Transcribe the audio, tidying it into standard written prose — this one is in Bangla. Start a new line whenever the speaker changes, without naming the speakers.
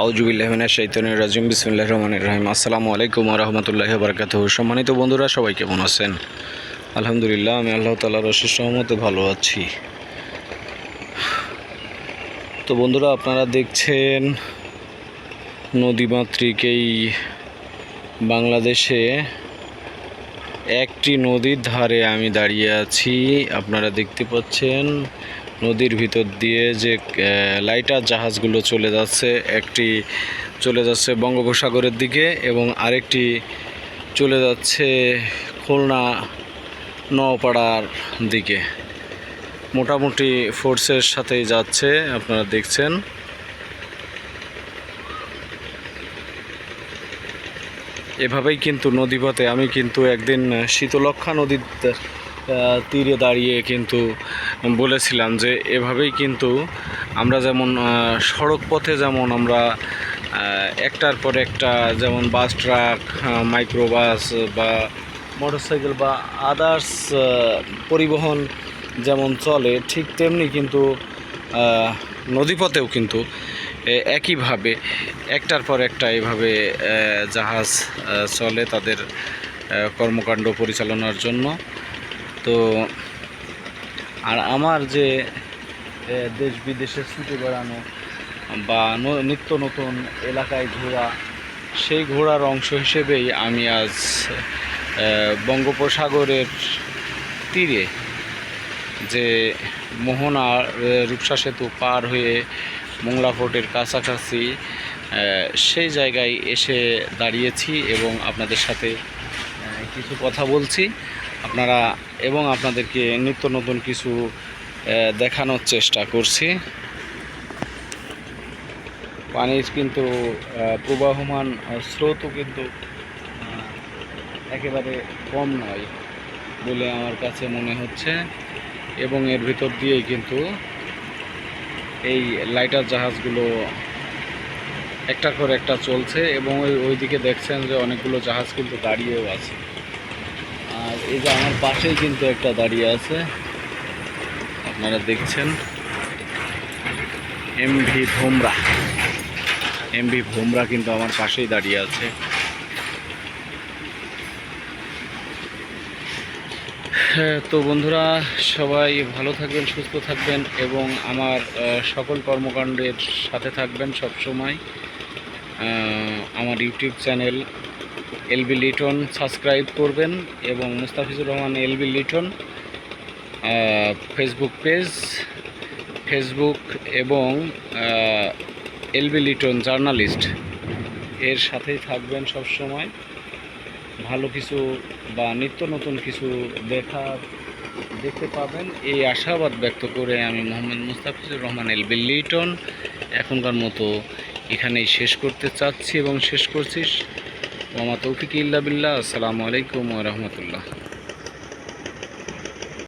আউযুবিল্লাহি মিনাশ শাইতানির রাজিম বিসমিল্লাহির রহমানির রহিম। আসসালামু আলাইকুম ওয়া রাহমাতুল্লাহি ওয়া বারাকাতুহু। সম্মানিত বন্ধুরা, সবাই কেমন আছেন? আলহামদুলিল্লাহ, আমি আল্লাহ তাআলার অশেষ রহমতে ভালো আছি। তো বন্ধুরা, আপনারা দেখছেন নদীমাতৃক এই বাংলাদেশে একটি নদীর ধারে আমি দাঁড়িয়ে আছি। আপনারা দেখতে পাচ্ছেন নদীর ভিতর দিয়ে যে লাইটার জাহাজগুলো চলে যাচ্ছে। একটি চলে যাচ্ছে বঙ্গোপসাগরের দিকে এবং আরেকটি চলে যাচ্ছে খুলনা নওপাড়ার দিকে। মোটামুটি ফোর্সের সাথেই যাচ্ছে, আপনারা দেখছেন। এভাবেই কিন্তু নদীপথে আমি কিন্তু একদিন শীতলক্ষ্যা নদীর তীরে দাঁড়িয়ে কিন্তু বলেছিলাম যে এভাবেই কিন্তু আমরা যেমন সড়ক পথে যেমন আমরা একটার পর একটা যেমন বাস, ট্রাক, মাইক্রোবাস বা মোটরসাইকেল বা আদার্স পরিবহন যেমন চলে, ঠিক তেমনি কিন্তু নদীপথেও কিন্তু একইভাবে একটার পর একটা এভাবে জাহাজ চলে তাদের কর্মকাণ্ড পরিচালনার জন্য। তো আর আমার যে দেশ বিদেশে ছুটে বেড়ানো বা নিত্য নতুন এলাকায় ঘোরা, সেই ঘোরার অংশ হিসেবেই আমি আজ বঙ্গোপসাগরের তীরে যে মোহনা রূপসা সেতু পার হয়ে মোংলা ফোর্টের কাছাকাছি সেই জায়গায় এসে দাঁড়িয়েছি এবং আপনাদের সাথে কিছু কথা বলছি এবং আপনাদেরকে নিত্য নতুন কিছু দেখানোর চেষ্টা করছি। পানির কিন্তু প্রবাহমান স্রোতও কিন্তু একেবারে কম নয় বলে আমার কাছে মনে হচ্ছে এবং এর ভিতর দিয়েই কিন্তু এই লাইটার জাহাজগুলো একটার পর একটা চলছে এবং ওইদিকে দেখছেন যে অনেকগুলো জাহাজ কিন্তু দাঁড়িয়েও আছে। আর এই যে আমার পাশেই কিন্তু একটা দাঁড়িয়ে আছে, আপনারা দেখছেন এমভি ভোমরা কিন্তু আমার পাশেই দাঁড়িয়ে আছে। হ্যাঁ, তো বন্ধুরা, সবাই ভালো থাকবেন, সুস্থ থাকবেন এবং আমার সকল কর্মকাণ্ডের সাথে থাকবেন সব সময়। আমার YouTube channel LB Liton subscribe করবেন এবং মুস্তাফিজুর রহমান এলবি লিটন ফেসবুক এবং এলবি লিটন জার্নালিস্ট এর সাথেই থাকবেন সব সময়। ভালো কিছু বা নিত্য নতুন কিছু দেখতে পাবেন এই আশাবাদ ব্যক্ত করে আমি মোহাম্মদ মুস্তাফিজুর রহমান এলবি লিটন এখনকার মতো এখানেই শেষ করতে চাচ্ছি এবং শেষ করছি। ওয়া মা তৌফিক ইল্লা বিল্লাহ। আসসালামু আলাইকুম ওয়া রাহমাতুল্লাহ।